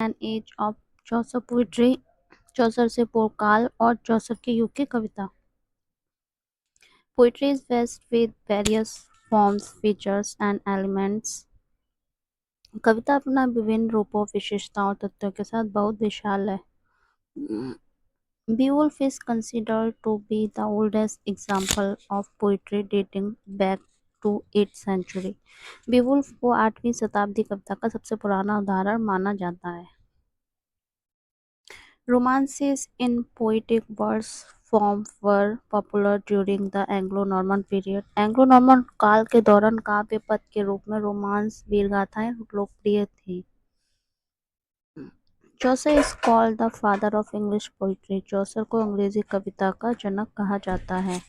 N age of Chaucer poetry, Chaucer से पोकाल और चौसर के युग की कविता। Poetry is vast with various forms, features and elements. कविता अपना विभिन्न रूपों, विशेषताओं और तत्वों के साथ बहुत विशाल है। Beowulf is considered to be the oldest example of poetry dating back to 8th century. Beowulf को 8वीं शताब्दी कविता का सबसे पुराना उदाहरण माना जाता है। Romances in poetic verse form were popular during the Anglo-Norman period. Anglo-Norman काल के दौरान काव्य पद के रूप में रोमांस वीरगाथाएं लोकप्रिय थी। Chaucer is called the father of English poetry. Chaucer को अंग्रेजी कविता का जनक कहा जाता है।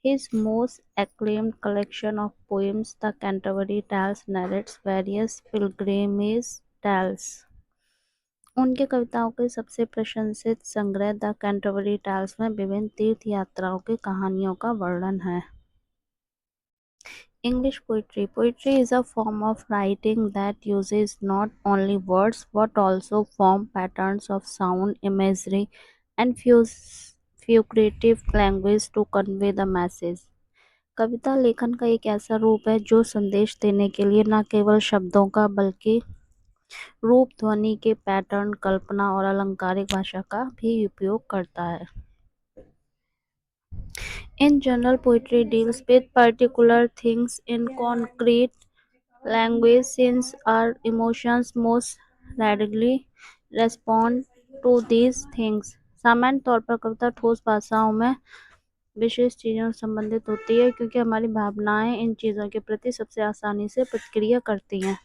His most acclaimed collection of poems, The Canterbury Tales, narrates various pilgrimage tales. उनके कविताओं के सबसे प्रशंसित संग्रह द कैंटरबरी टाल्स में विभिन्न तीर्थ यात्राओं की कहानियों का वर्णन है। English poetry. Poetry is a form of writing that uses not only words but also form patterns of sound, imagery, and figurative language to convey the message. कविता लेखन का एक ऐसा रूप है जो संदेश देने के लिए न केवल शब्दों का बल्कि रूप, ध्वनि के पैटर्न, कल्पना और अलंकारिक भाषा का भी उपयोग करता है। In general, poetry deals with particular things in concrete language since our emotions most readily respond to these things. सामान्य तौर पर कविता ठोस भाषाओं में विशेष चीजों से संबंधित होती है क्योंकि हमारी भावनाएं इन चीजों के प्रति सबसे आसानी से प्रतिक्रिया करती हैं।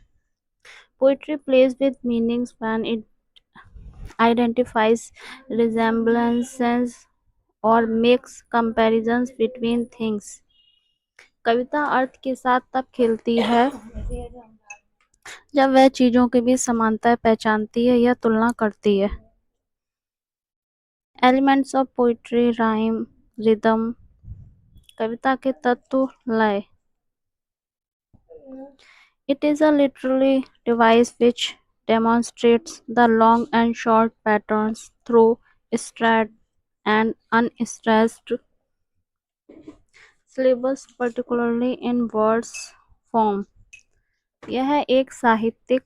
Poetry plays with meanings when it identifies resemblances और makes comparisons between things. कविता अर्थ के साथ तब खेलती है जब वह चीजों के बीच समानताएं पहचानती है या तुलना करती है। Elements of poetry, rhyme, rhythm. कविता के तत्व, लय। It is a literary device which demonstrates the long and short patterns through stressed and unstressed syllables, particularly in verse form. यह एक साहित्यिक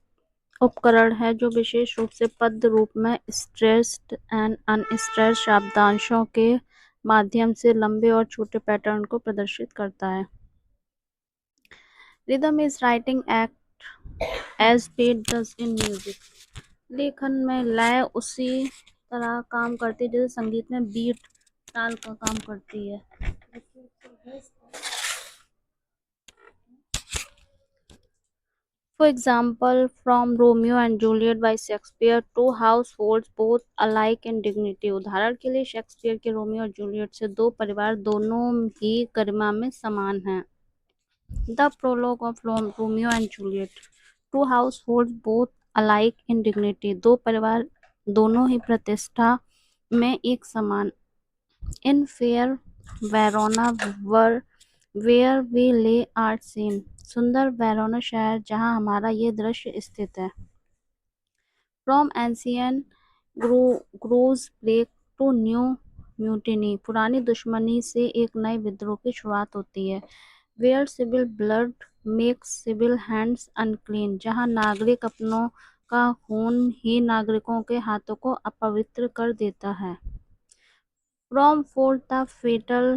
उपकरण है जो विशेष रूप से पद्य रूप में स्ट्रेस्ड एंड अनस्ट्रेस्ड शब्दांशों के माध्यम से लंबे और छोटे पैटर्न को प्रदर्शित करता है। Rhythm is writing act as beat does in music. लेखन में लय उसी तरह काम करती है जैसे संगीत में बीट ताल का काम करती है। For example, from Romeo and Juliet by Shakespeare, two households both alike in dignity. उदाहरण के लिए शेक्सपियर के रोमियो और जूलियट से दो परिवार दोनों ही गरिमा में समान हैं। The prologue of Romeo and Juliet. Two households both alike in dignity. दो परिवार दोनों ही प्रतिष्ठा में एक समान। In fair Verona where we lay our scene. सुंदर वेरोना शहर जहां हमारा ये दृश्य स्थित है। From ancient grudge break to new mutiny. पुरानी दुश्मनी से एक नए विद्रोह की शुरुआत होती है। Where civil blood makes civil hands unclean. जहां नागरिक अपनों का खून ही नागरिकों के हाथों को अपवित्र कर देता है। From forth the fatal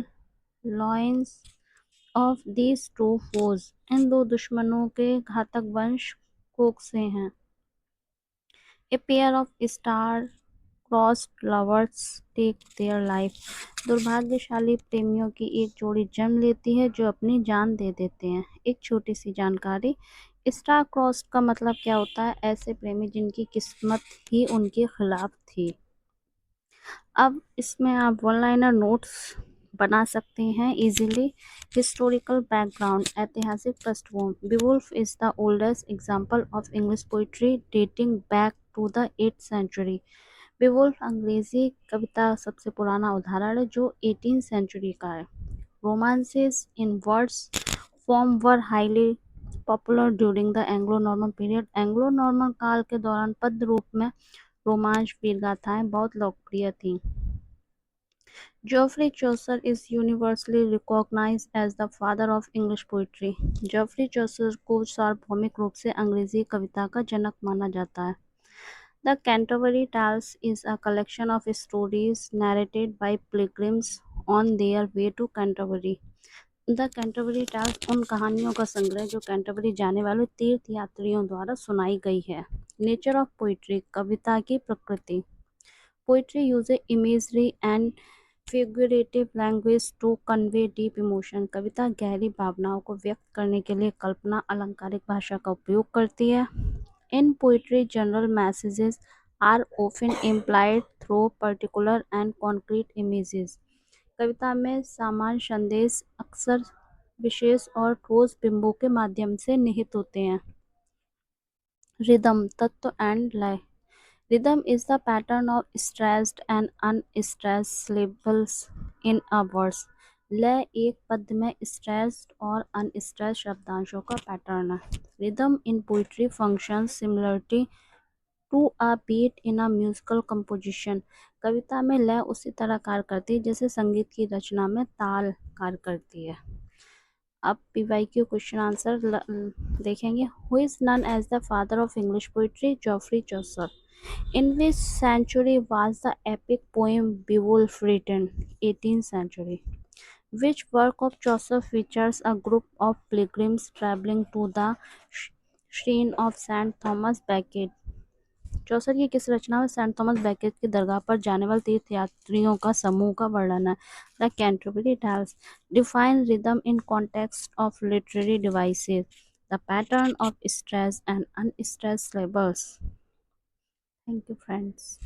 loins of these two foes. इन दो दुश्मनों के घातक वंश कोख से हैं। A pair of star-crossed lovers take their life. दुर्भाग्यशाली प्रेमियों की एक जोड़ी जन्म लेती है जो अपनी जान दे देते हैं। एक छोटी सी जानकारी, स्टार क्रॉस का मतलब क्या होता है? ऐसे प्रेमी जिनकी किस्मत ही उनके खिलाफ थी। अब इसमें आप वन लाइनर नोट्स बना सकते हैं इजीली। हिस्टोरिकल बैकग्राउंड, ऐतिहासिक पृष्ठभूमि। Beowulf is the oldest example of English poetry dating back to the 8th century. Beowulf अंग्रेजी कविता सबसे पुराना उदाहरण है जो 18th सेंचुरी का है। Romances in words form were highly popular during the Anglo Norman period. Anglo Norman काल के दौरान पद्य रूप में रोमांच वीर गाथाएं बहुत लोकप्रिय थीं। Geoffrey Chaucer is universally recognized as the father of English poetry. Geoffrey Chaucer को सार्वभौमिक रूप से अंग्रेजी कविता का जनक माना जाता है। The Canterbury Tales is a collection of stories narrated by pilgrims on their way to Canterbury. The Canterbury Tales उन कहानियों का संग्रह जो कैंटरबरी जाने वाले तीर्थ यात्रियों द्वारा सुनाई गई है। नेचर ऑफ पोइट्री, कविता की प्रकृति। Poetry uses imagery and figurative language to convey deep emotion. कविता गहरी भावनाओं को व्यक्त करने के लिए कल्पना अलंकारिक भाषा का उपयोग करती है। In poetry general messages are often implied through particular and concrete images. कविता में सामान्य संदेश अक्सर विशेष और ठोस बिंबों के माध्यम से निहित होते हैं। रिदम, तत्व एंड लय। Rhythm is the pattern of stressed and unstressed syllables in a verse. लय एक पद्य में stressed और unstressed शब्दांशों का पैटर्न है। Rhythm in poetry functions similarly to a beat in a musical composition. कविता में लय उसी तरह कार्य करती है जैसे संगीत की रचना में ताल कार्य करती है। अब PYQ क्वेश्चन आंसर देखेंगे। Who is known as the father of English poetry? Geoffrey Chaucer. In which century was the epic poem Beowulf written? 18th century. Which work of Chaucer features a group of pilgrims traveling to the shrine of Saint Thomas Becket? चौसर की किस रचना में Saint Thomas baked की दरगाह पर जाने वाले तीर्थयात्रियों का समूह का वर्णन है? The Canterbury tiles. Define rhythm in context of literary devices. The pattern of stress and unstress labels. Thank you friends.